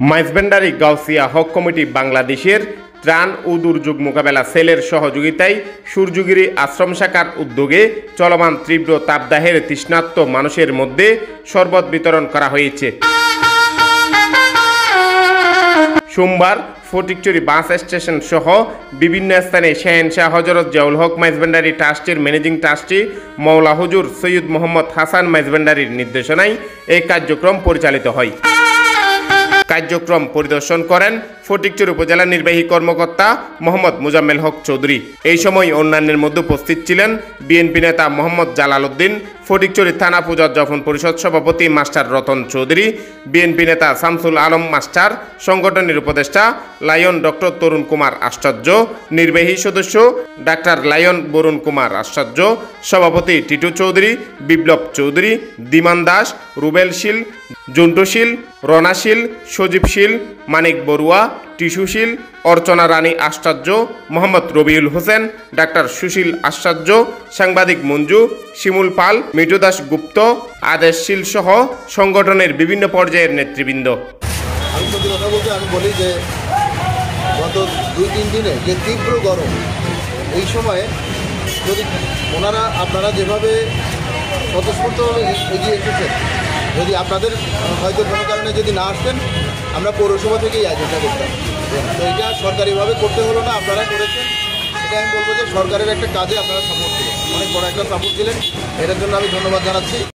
Maizbhandari Gausia hoc committee বাংলাদেশের ত্রাণ ও দুর্যোগ মোকাবেলা সেলের সহযোগিতায় সূর্যগিরি আশ্রম শাখার উদ্যোগে চলমান তীব্র তাপদাহের তৃষ্ণার্ত মানুষের মধ্যে শরবত বিতরণ করা হয়েছে। সোমবার ফটিকছড়ি বাস স্টেশন সহ বিভিন্ন স্থানে শাহেনশাহ হজরত জিয়াউল হক মাইজভান্ডারি ট্রাস্টের ম্যানেজিং ট্রাস্টি মওলা হুজুর সৈয়দ মোহাম্মদ হাসান মাইজভান্ডারির নির্দেশনায় এই কার্যক্রম পরিচালিত হয়। কার্যক্রম পরিদর্শন করেন ফটিকছড়ি উপজেলা নির্বাহী কর্মকর্তা মোহাম্মদ মোজাম্মেল হক চৌধুরী। এই সময় অন্যান্যের মধ্যে উপস্থিত ছিলেন বিএনপি নেতা মোহাম্মদ জালাল উদ্দিন, ফটিকছড়ি থানা পূজা যখন পরিষদ সভাপতি মাস্টার রতন চৌধুরী, বিএনপি নেতা শামসুল আলম মাস্টার, সংগঠনের উপদেষ্টা লায়ন ডক্টর তরুণ কুমার আশ্চর্য, নির্বাহী সদস্য ডাক্তার লায়ন বরুণ কুমার আশ্চর্য, সভাপতি টিটু চৌধুরী, বিপ্লব চৌধুরী, দিমান দাস, রুবেল শীল, জন্টুশীল, রনাশীল, সজীবশীল, মানিক বড়ুয়া, টিসুশীল, অর্চনা রানী আশ্চর্য, মোহাম্মদ রবিউল হোসেন, ডাক্তার সুশীল আশ্চর্য, সাংবাদিক মঞ্জু, শিমুল পাল, মিঠু দাস গুপ্ত, আদেশশীল সহ সংগঠনের বিভিন্ন পর্যায়ের নেতৃবৃন্দ। আমি বলি যে গত 2-3 দিনে যে তীব্র গরম, এই সময়ে যদি আপনারা যেভাবে স্বতঃস্ফূর্তভাবে এগিয়ে এসেছেন, যদি আপনাদের হয়তো কোনো কারণে যদি না আসতেন, আমরা পৌরসভা থেকেই আয়োজনটা করতাম। তো এটা সরকারিভাবে করতে হলো না, আপনারা করেছেন। এটা আমি বলবো যে সরকারের একটা কাজে আপনারা সাপোর্ট ছিলেন, অনেক বড় একটা সাপোর্ট ছিলেন, এটার জন্য আমি ধন্যবাদ জানাচ্ছি।